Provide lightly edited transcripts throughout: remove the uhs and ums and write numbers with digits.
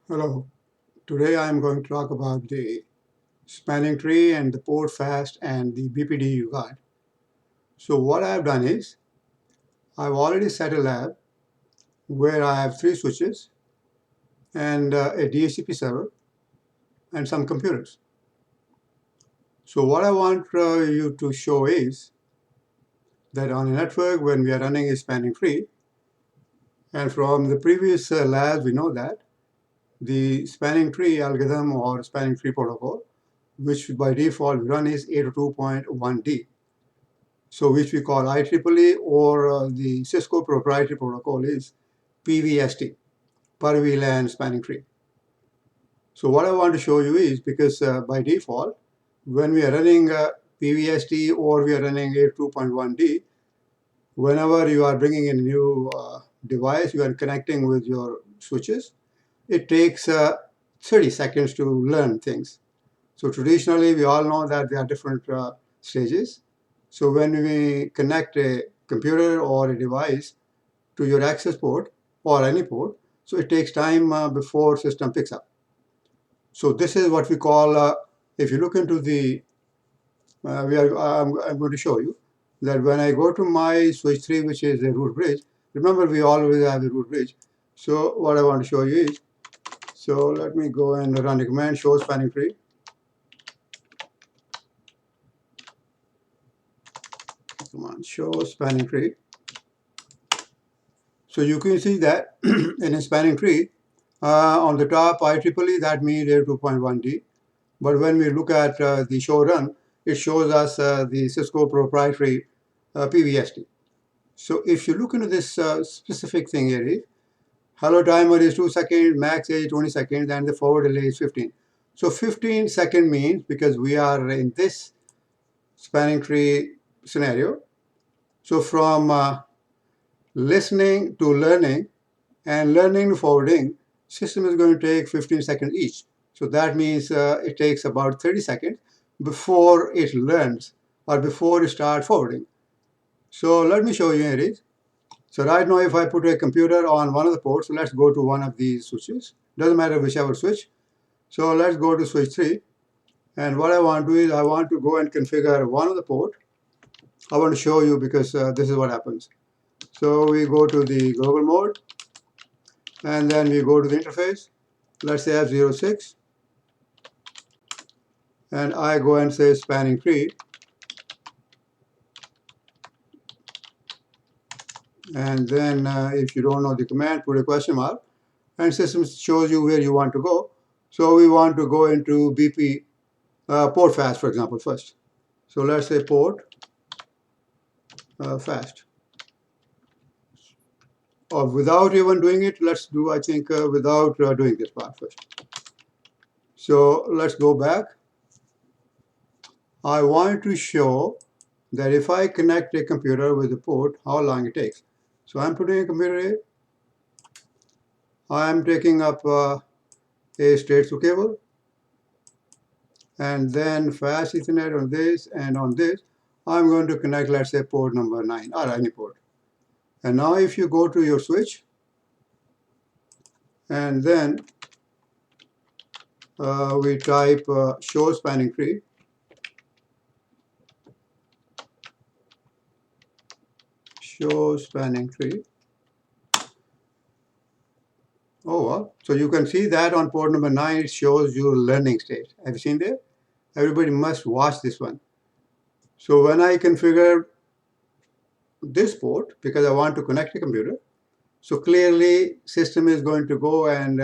Hello. Today I am going to talk about the spanning tree and the port fast and the BPD guard. So what I have done is I've already set a lab where I have 3 switches and a DHCP server and some computers. So what I want you to show is that on a network when we are running a spanning tree, and from the previous labs we know that the spanning tree algorithm or spanning tree protocol, which by default we run is 802.1d. So which we call IEEE, or the Cisco proprietary protocol is PVST, per VLAN spanning tree. So what I want to show you is, because by default, when we are running PVST or we are running 802.1d, whenever you are bringing in a new device, you are connecting with your switches, it takes 30 seconds to learn things. So traditionally, we all know that there are different stages. So when we connect a computer or a device to your access port or any port, so it takes time before system picks up. So this is what we call, if you look into the, I'm going to show you that when I go to my switch 3, which is a root bridge, remember we always have a root bridge. So what I want to show you is, so let me go and run a command show spanning tree. Command show spanning tree. So you can see that in a spanning tree, on the top IEEE, that means 2.1D. But when we look at the show run, it shows us the Cisco proprietary PVST. So if you look into this specific thing here, hello timer is 2 seconds, max is 20 seconds, and the forward delay is 15. So 15 second means, because we are in this spanning tree scenario, so from listening to learning and learning to forwarding, system is going to take 15 seconds each. So that means it takes about 30 seconds before it learns or before it starts forwarding. So let me show you here is. So right now, if I put a computer on one of the ports, so let's go to one of these switches. Doesn't matter whichever switch. So let's go to switch 3. And what I want to do is I want to go and configure one of the port. I want to show you because this is what happens. So we go to the global mode, and then we go to the interface. Let's say F06, and I go and say spanning tree, and then if you don't know the command, put a question mark, and system shows you where you want to go. So we want to go into BP port fast, for example, first. So let's say port fast. Or without even doing it, let's do, I think, without doing this part first. So let's go back. I want to show that if I connect a computer with a port, how long it takes. So I'm putting a computer here. I'm taking up a straight through cable, and then fast Ethernet on this, and on this, I'm going to connect, let's say, port number 9 or any port. And now if you go to your switch, and then we type show spanning tree, show spanning tree. Oh, well. So you can see that on port number 9, it shows your learning state. Have you seen there? Everybody must watch this one. So when I configure this port, because I want to connect a computer, so clearly system is going to go and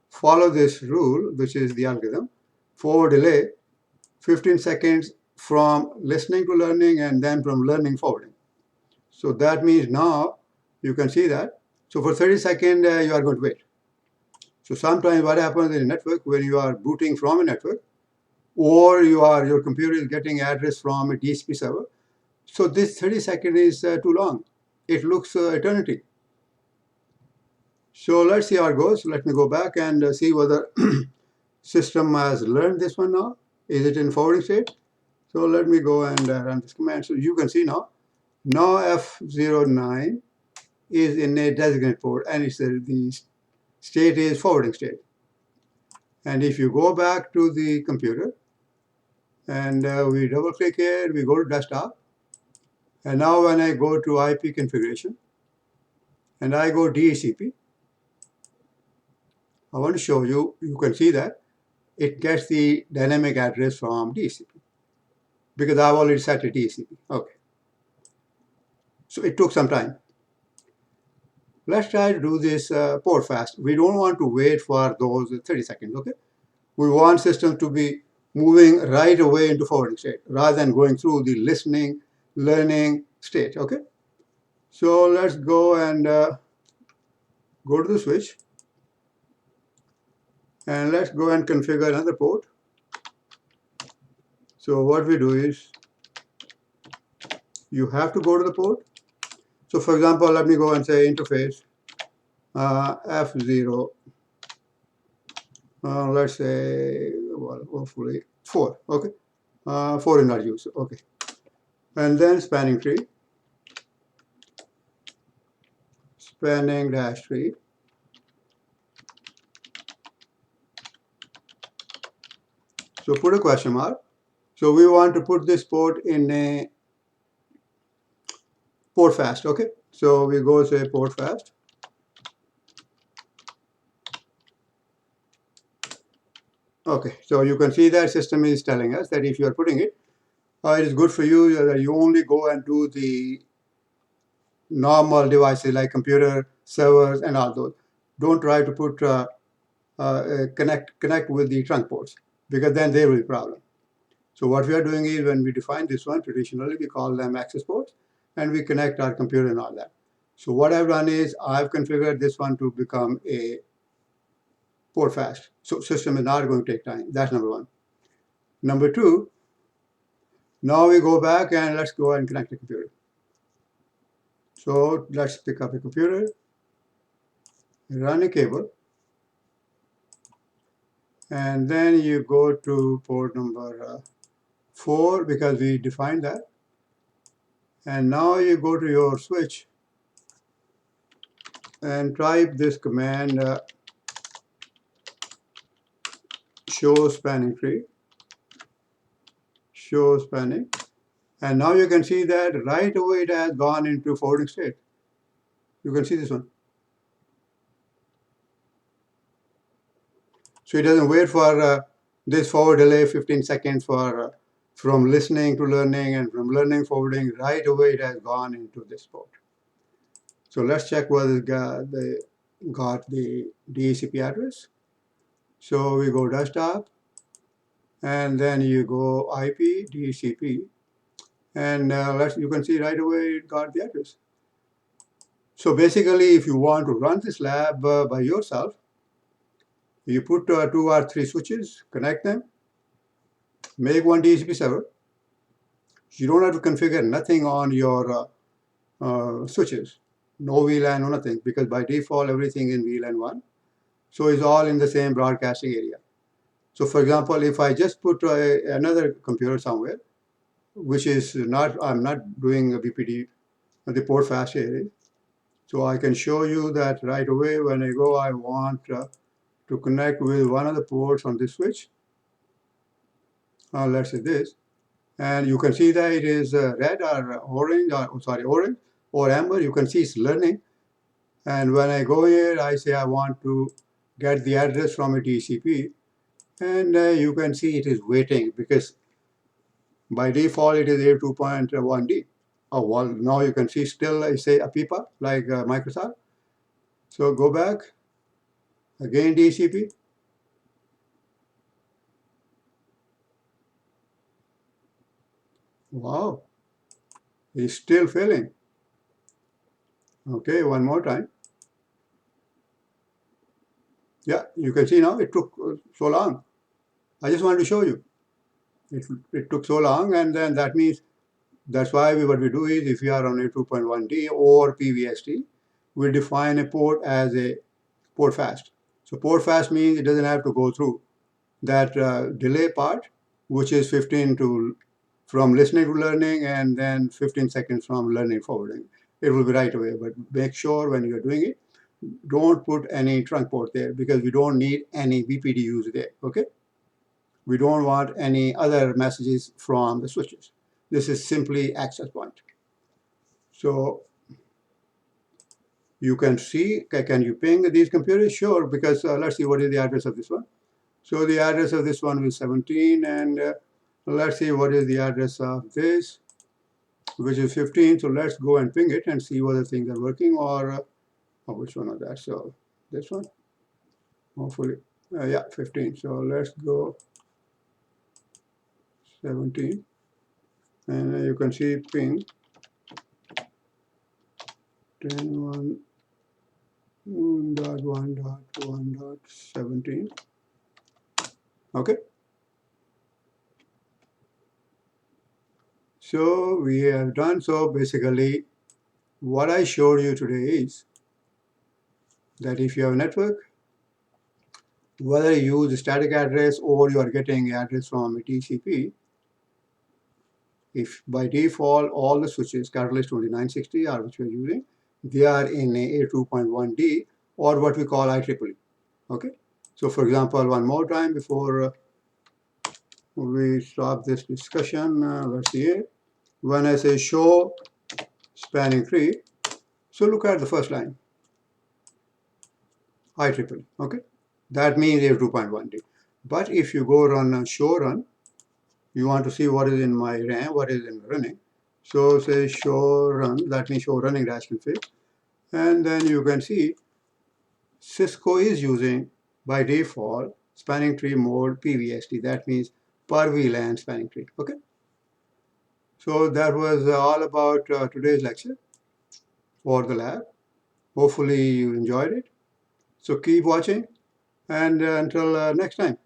follow this rule, which is the algorithm, forward delay, 15 seconds from listening to learning and then from learning forwarding. So that means now you can see that. So for 30 seconds, you are going to wait. So sometimes what happens in a network, when you are booting from a network, or your computer is getting address from a DHCP server, so this 30 seconds is too long. It looks eternity. So let's see how it goes. Let me go back and see whether system has learned this one now. Is it in forwarding state? So let me go and run this command. So you can see now F09 is in a designated port, and it's the state is forwarding state. And if you go back to the computer and we double click here, we go to desktop. And now when I go to IP configuration and I go DHCP, I want to show you, you can see that it gets the dynamic address from DHCP because I've already set it DHCP. Okay. So it took some time. Let's try to do this port fast. We don't want to wait for those 30 seconds, okay? We want system to be moving right away into forwarding state rather than going through the listening, learning state, okay? So let's go and go to the switch. And let's go and configure another port. So what we do is, you have to go to the port. So for example, let me go and say interface F0, let's say, well, hopefully 4, okay? 4 in our use, okay. And then spanning tree, spanning dash tree. So put a question mark. So we want to put this port in a port fast, okay? So we go say port fast. Okay, so you can see that system is telling us that if you are putting it, it is good for you that you only go and do the normal devices like computer, servers, and all those. Don't try to put connect with the trunk ports because then there will be a problem. So what we are doing is when we define this one, traditionally we call them access ports and we connect our computer and all that. So what I've done is I've configured this one to become a port fast. So system is not going to take time. That's number one. Number two, now we go back and let's go and connect the computer. So let's pick up a computer, run a cable, and then you go to port number 4 because we defined that. And now you go to your switch and type this command show spanning tree, show spanning. And now you can see that right away it has gone into forwarding state. You can see this one. So it doesn't wait for this forward delay 15 seconds for from listening to learning and from learning forwarding. Right away it has gone into this port. So let's check whether they got the DHCP address. So we go desktop and then you go IP DHCP and you can see right away it got the address. So basically if you want to run this lab by yourself, you put 2 or 3 switches, connect them, make one DHCP server. You don't have to configure nothing on your switches, no VLAN, no nothing, because by default everything in VLAN 1. So it's all in the same broadcasting area. So for example, if I just put another computer somewhere, which is not, I'm not doing a BPD, the port fast area. So I can show you that right away when I go, I want to connect with one of the ports on this switch. Let's say this. And you can see that it is red or orange, or sorry, orange or amber. You can see it's learning. And when I go here, I say I want to get the address from a TCP. And you can see it is waiting because by default it is 82.1D. Oh, well, now you can see still I say APIPA like Microsoft. So go back, again DCP. Wow, it's still failing. Okay, one more time. Yeah, you can see now it took so long. I just want to show you. It took so long, and then that means that's why what we do is if we are on a 2.1D or PVST, we define a port as a port fast. So port fast means it doesn't have to go through that delay part, which is 15 to from listening to learning and then 15 seconds from learning forwarding. It will be right away, but make sure when you're doing it, don't put any trunk port there because we don't need any VPDUs there, okay? We don't want any other messages from the switches. This is simply access point. So you can see, can you ping these computers? Sure, because let's see what is the address of this one. So the address of this one is 17, and let's see what is the address of this, which is 15. So let's go and ping it and see whether things are working, or which one of that. So this one, hopefully, yeah, 15. So let's go 17, and you can see ping 10.1.1.1.17. Okay. So we have done, so basically what I showed you today is that if you have a network, whether you use a static address or you are getting address from a TCP, if by default all the switches, Catalyst 2960 are which we are using, they are in a 2.1D or what we call IEEE. Okay. So for example, one more time before we stop this discussion, let's see it. When I say show spanning tree, so look at the first line, IEEE. Okay. That means a 2.1D. But if you go run show run, you want to see what is in my RAM, what is in running. So say show run, that means show running dash config. And then you can see Cisco is using by default spanning tree mode PVST. That means per VLAN spanning tree. Okay. So that was all about today's lecture for the lab. Hopefully you enjoyed it. So keep watching, and until next time.